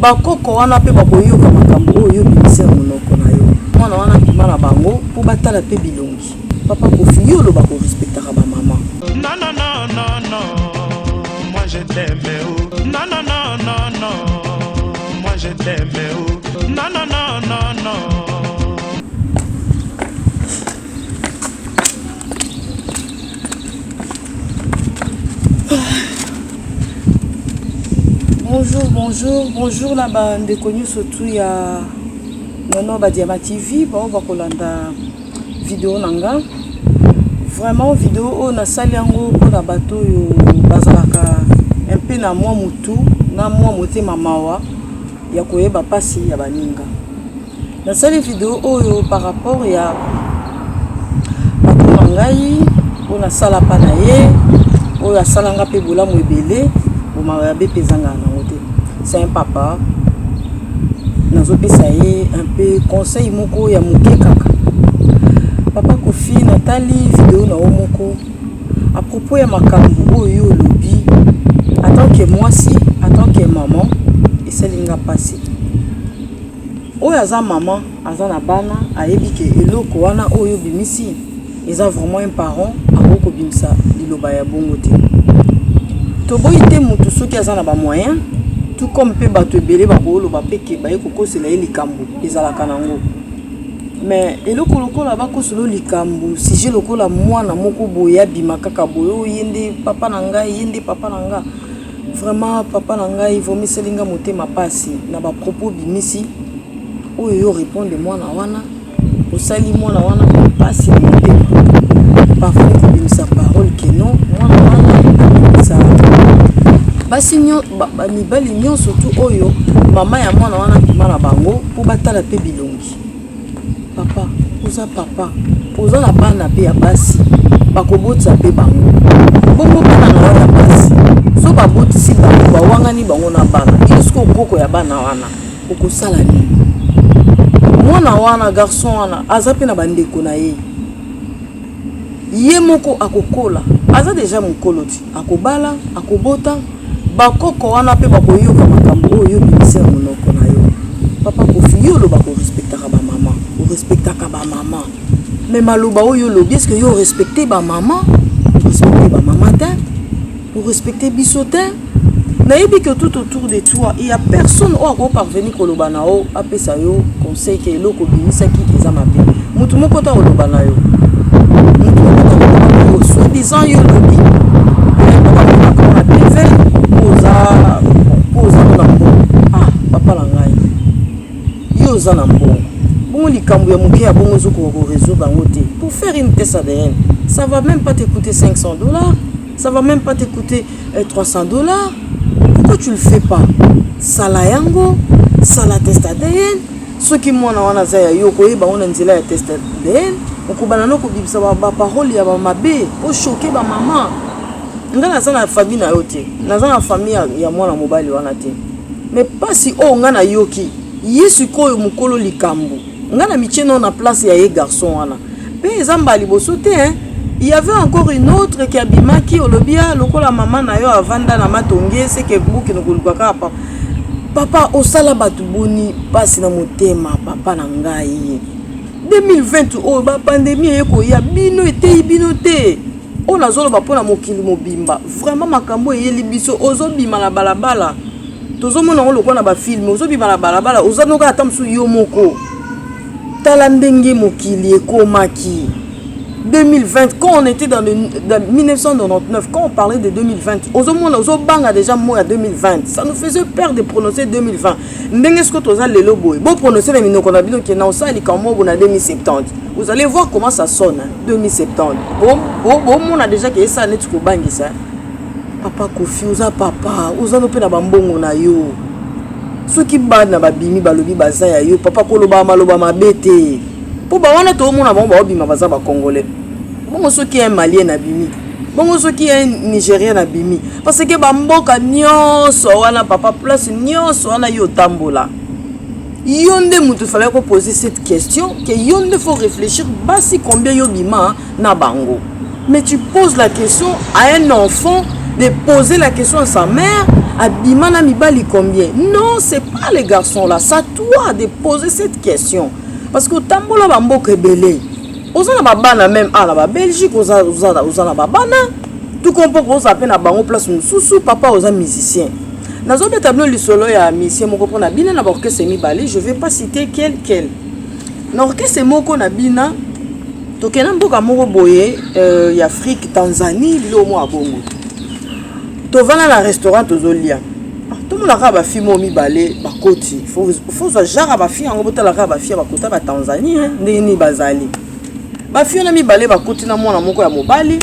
bakoko wana pe bakoyoka makambo oyo bimisa monoko na yo mwana wana bima na bango po batala pe bilongi papa Kofi yo lo bako respectera ba maman. Non non non non non, moi je t'aime oh. Non non non non non, moi je t'aime oh. Non non non non non. Bonjour là-bas, on est connu surtout il y a Nono Badiama TV, bon, on va kolanda vidéo nanga. Vraiment vidéo on a sali yango pour la bateau yo bazalaka un peu na moi mutu na moi moté mamawa ya koyeba pasi ya baninga. Na sali vidéo oyo par rapport ya bato ngai on a sala pa na ye oyo asalanga pe bola mo ebele o ma be pezanga na ngote. C'est un papa. Nazopesa ye un peu conseil moko ya muke kaka. Papa Kofi Nathalie vidéo na omoko à propos ya makambu oyo lobi en tant que moi si en tant que maman et selinga passé. Oyo aza maman aza na bana ayebi ke eloko wana oyo bimisi eza vraiment un parent akoko bimisa liloba ya bongo te. To boyite mutu soki aza na ba moyen tout comme pe bato ebele bakolo bapeke baye kokosela ye likambo ezalaka nango. Mais eloko lokola bakosolo likambo si je lokola mwana moko boya bima kaka boyo yende papa na ngai yende papa na nga vraiment papa na ngai vomiselinga motema pasi na ba propos bimisi oyo yo répondre mwana wana osali mwana wana pasi motema parfois ko bimisa parole que non mwana wana ça basi nyo mibali nyo surtout oyo mama ya mwana wana bima na bango po batala pe bilongi. Papa, oza na bana pe ya basi bakobotisa pe bango bongo bana na wana basi so babotisi bango bawangani bango na bana isko okoko ya bana wana okosala nini mwana wana garçon wana aza pe na bandeko na ye ye moko akokola aza deja mokolo ti akobala akobota bakoko wana pe bakoyoka makambo oyo bimisa monoko na yo papa Kofi yo lo bako respectera ba maman o respectaka ba maman mais maloba oyo lo est-ce que yo respecter ba maman respecter ba maman ta pour respecter bisotin na yebi que tout autour de toi il y a personne au ako parvenir ko loba na o apesa yo conseil que eloko bimisa ki eza mabe mutu moko ta loba na yo mutu moko ta loba na yo soit disant yo lobi papa la ngai yo zana mbongo bon likambo ya muke ya bongo zoko résoudre en côté pour faire une test ADN ça va même pas te coûter $500 ça va même pas te coûter $300 pourquoi tu le fais pas sala yango sala test ADN ceux qui mwana wana za yo ko yeba on nzela ya test ADN okubana noko bibisa ba parole ya ba mabe o choquer ba maman ngana sana famille na yote na za famille ya mwana mobali wana te mais pas si o ngana yoki yesu koyo mukolo likambo ngana micheno na place ya ye garçon wana pe ezamba liboso te hein il y avait encore une autre qui abimaki olobia lokola maman na yo avanda na matonge c'est que buki no kulukaka papa osala batu boni pasi na motema papa na ngai 2020 o ba pandemie eko ya bino ete bino te on a zolo ba pona mokili mobimba vraiment makambo eyeli biso ozobima na balabala tozomona ngo lokona ba film ozobima na balabala ozanoka atamsu yo moko tala ndenge mokili ekomaki 2020 quand on était dans 1999 quand on parlait de 2020 ozomona ozobanga déjà moi à 2020 ça nous faisait peur de prononcer 2020 ndenge ce que toza lelo boy bon prononcer les minoko na bino ke na osali kamo bona 2070 vous allez voir comment ça sonne 2070 bon on a déjà que ça net ko bangisa papa Kofi oza papa oza no pe na bambongo na yo soki bana babimi balobi baza ya yo papa koloba maloba mabete po ba wana to mona ba obima baza ba congolais bongo soki un malien na bimi bongo soki un nigérien na bimi parce que ba mboka nyonso wana papa place nyonso wana yo tambola yonde mutu fallait ko poser cette question que yonde faut réfléchir basi combien yo bima na bango mais tu poses la question à un enfant de poser la question à sa mère abimana mibali combien? Non, c'est pas les garçons là. C'est à toi de poser cette question. Parce que tambola bamboka belé. Ozana babana même à la Belgique, ozana babana. Tout comprend qu'on s'appelle à bango place sous papa aux musiciens. Nazo betablo li solo ya musicien moko pona bina na orchestre mibali, je vais pas citer quel. Na orchestre moko na bina tokena mboka moko boye ya Afrique, Tanzanie, lo mo abongo. Tovana na restaurant tozolia. Tout le monde a ba fille mo mibale ba koti. Faut genre ba fille ngo botala ka ba fille ba kota ba Tanzanie ndeni bazali. Ba fille na mibale ba koti na mwana moko ya mobali.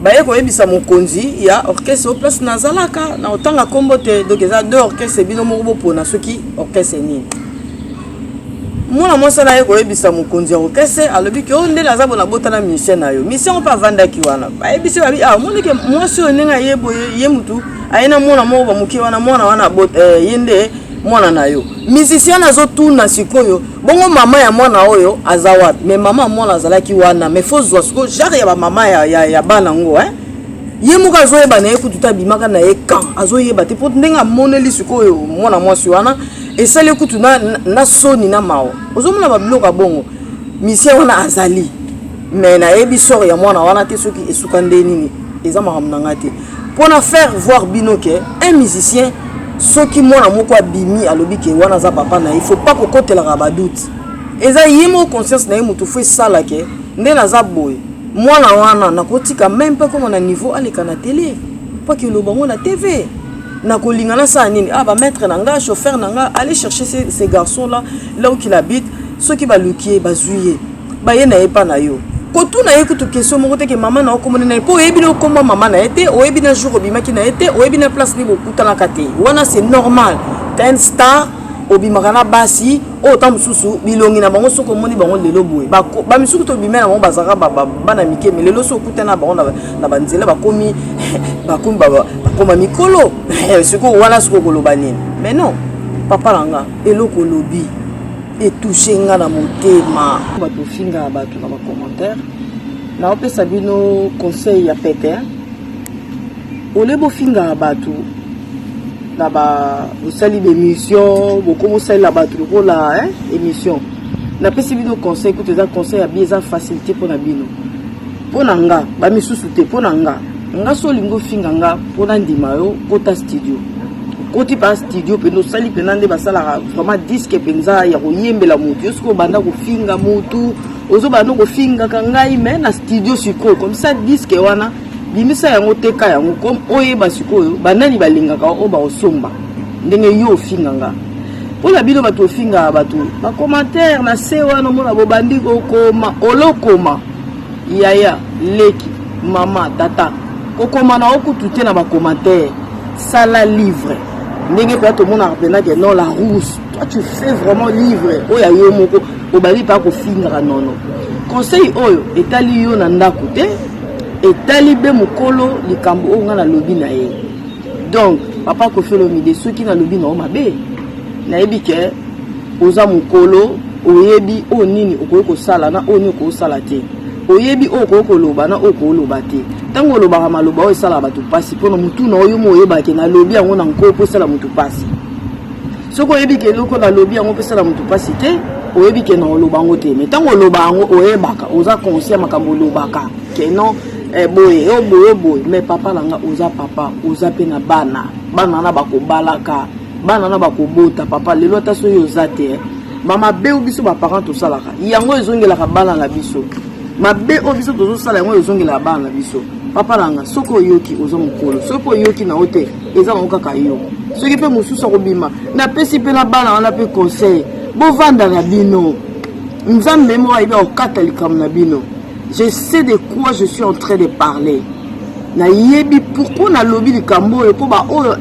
Ba yeko yebisa mokonzi ya orchestre au place nazalaka na otanga kombo te donc eza deux orchestres bino moko bopona soki orchestre ni. Mwana mwasa na yeko yebisa mokonzi ya orchestre alobi ke onde naza bona botana mission na yo. Mission pa vanda ki wana. Ba yebisa ba ah monike mwasi onenga yebo ye mutu aina mwana moko ba muki wana mwana wana yende mwana na yo. Musicien nazo tuna sikoyo bongo mama ya mwana oyo azawat mais mama mwana azalaki wana mais faut zwa siko genre ya ba mama ya bana ngo ye muka zoyeba na ekututa bimaka na ekan azoyeba te po ndenga moneli sikoyo mwana mwasi wana esali ekutu na soni na mao ozomona ba biloka bongo musicien wana azali mais na yebi sor ya mwana wana te soki esuka ndenini eza makamnanga te pour na faire voir binoke un musicien soki mwana moko abimi alobi ke wana za papa na il faut pas kokotela ba doute eza yimo conscience na ye mutu fo sala ke nde na za boy mwana wana nakotika même pas comme na niveau aleka na télé pas que lo bango na TV na kolingana sa nini ba maître nanga chauffeur nanga aller chercher ces garçons là où qu'il habite soki ba lukier ba zuye ba ye na epa na yo kotu na yekutu question moko te ke mama na okomona na po yebi na okomba mama na été o yebi na jour obimaki na été o yebi na place ni bokuta na kate wana c'est normal t'es une star obimaka na basi o tam susu bilongi na bango soko moni bango lelo boye ba misuku to bimena bango bazaka bana mike mais lelo soko kuta na bango na banzela bakomi bakoma mikolo siko wana soko koloba nini mais non papa langa eloko lobi et touché nga na motema bato finga bato na ba commentaire na opesa bino conseil ya pete olebo finga bato na ba osali d'émission beaucoup osali la bato lokola émission na pesi bino conseil ko teza conseil ya bieza facilité pona bino pona nga ba misusu te pona nga so lingo finga nga pona ndima yo kota studio koti pa studio peno sali penande basala vraiment disque penza ya koyembela mutu yosko banda ko finga mutu ozo banda ko finga kangai mais na studio siko comme ça disque wana bimisa yango teka yango comme oyeba sikoyo banani balingaka o ba osomba ndenge yo finga nga pona bino bato finga bato ba commentaire na se wana mona bo bandi ko koma olokoma yaya leki mama tata kokoma na okutute na ba commentaire sala livre ndenge pe to mona rapena que non la rousse toi tu fais vraiment livre oya yo moko obali pa ko finga nono conseil oyo etali yo na ndako te etali be mukolo likambo o nga na lobi na ye donc papa ko felo mi de soki na lobi na o mabe na yebi ke oza mukolo oyebi o nini okoyeko sala na o nini ko sala te oyebi o koyeko loba na o ko loba te tango loba maloba o sala batu pasi pona mutu na oyo mo yeba ke na lobi yango na nko po sala mutu pasi soko oyebi ke loko na lobi yango po sala mutu pasi te oyebi ke na loba ngo te mais tango loba yango oyebaka oza conscient makambo lobaka ke non boye boye mais papa langa oza papa oza pe na bana na bakobalaka bana na bakobota papa lelo ta so yo zate mama be obiso ba parents to salaka yango ezongelaka bana na biso mabe obiso to sala yango ezongela bana na biso papa langa soko yoki ozo mukolo soko yoki na hote eza ngokaka yo soki pe mususu kobima na pesi pe na bana wana pe conseil bo vanda na bino nzambe mo aiba okata likam na bino. Je sais de quoi je suis en train de parler. Na yebi pourquoi na lobby du Cambo et pour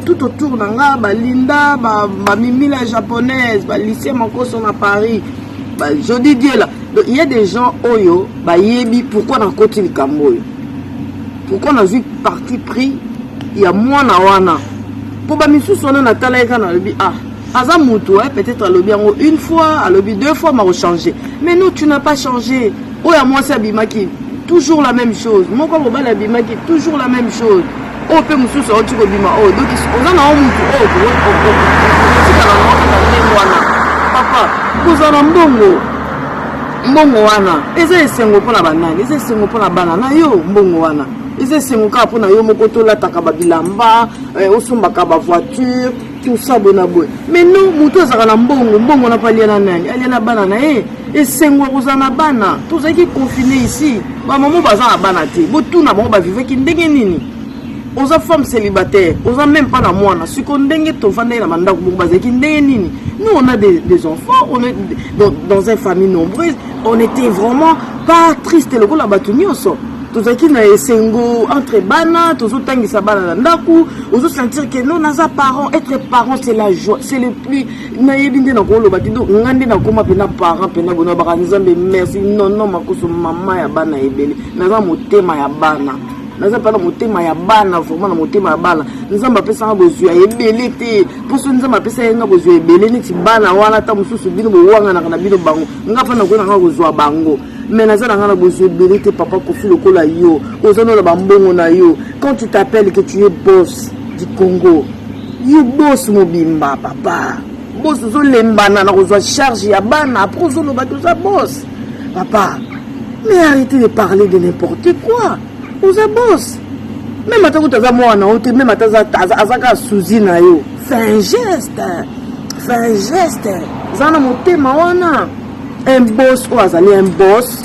tout autour nanga ba linda ba mimila japonaise ba lycée Mankoso à Paris ba jodi Dieu là. Donc il y a des gens oyo ba yebi pourquoi na côté du Cambo. Pourquoi on a vu parti pris il y a moi na wana. Pour ba misu sona na talaika na lobby aza mutu peut-être à lobby une fois à lobby deux fois m'a changé. Mais non, tu n'as pas changé. Oh, à moi, c'est Abimaki, toujours la même chose. Moi, comme on va l'Abimaki, toujours la même chose. o pe mususu o tiko bima o donc ozana o mutu o tika na ndenge wana papa kozana mbongo wana eza esengo mpona banani eza esengo mpona bana na yo mbongo wana eza esengo kaka mpona yo moko tolataka babilamba osombaka bavoiture tout ça bona boye mais non moto azalaka na mbongo na palia na nani alia na bana na ye esengo kozala na bana tozalaki confine ici bamamo baza na bana te botuna bango bavivaki ndenge nini oza femme célibataire oza même pas na mwana siko ndenge tovandaki na bandako bongo bazalaki ndenge nini nous on a des enfants on est dans une famille nombreuse on était vraiment pas triste lokola bato nyonso tozalaki na esengo entre bana tozotangisa bana na ndako ozosentir que non naza parent être parent c'est la joie c'est le plus nayebi nde nakoloba ti donc nga nde nakoma mpena parent mpena bona baka nzambe merci non makoso mama ya bana ebele naza motema ya bana naza mpana motema ya bana vraiment na motema ya bana nzambe apesanga bozwi ya ebele te mposo nzambe apesa yenga bozwi ya ebele neti bana wana ata mosusu bino bowanganaka na bino bango nga mpa nakoyi nanga kozwa bango mais naza nanga na bozwi ebele te papa kofi lokola yo oza na bambongo na yo quand tu t'appelles que tu es boss du Congo yo boss mobimba papa boss ozolembana na kozwa charge ya bana apres ozoloba toza boss papa mais arrêtez de parler de n'importe quoi oza boss même atako taza mwana ote même azaka suzi na yo fais un geste zana motema wana un boss ou azali un boss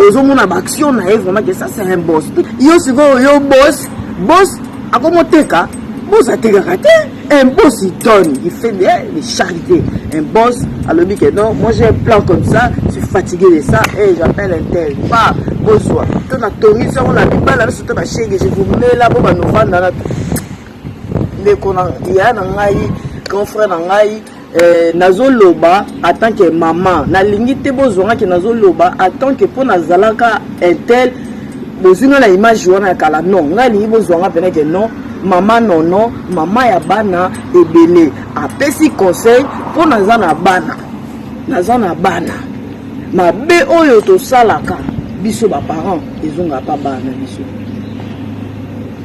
ozomona baaction na ye vraiment que ça c'est un boss yo sikoyo yo boss akomoteka boss atekaka te un boss il donne il fait des charités un boss alobi que non moi j'ai un plan comme ça je suis fatigué de ça et j'appelle un tel pas bozwa to na tongi sango na libala na soto bashege je vous mets là pour banovanda na ndeko na ya na ngai grand frère na ngai nazoloba en tant que maman nalingi te bozwanga ke nazoloba en tant que po nazalaka un tel bozinga na image wana ya kala non ngai lingi bozwanga pene ke non mama nono mama ya bana ebele apesi conseil po naza na bana mabe oyo tosalaka biso baparent ezonga pa bana biso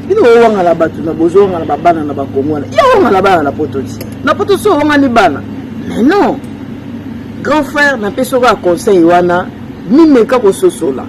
bino owangala bato na bozowangala babana na bakongwana yo owangala bana na pototi so owangani bana mais non grand frère napesi oka conseil wana mimeka kososola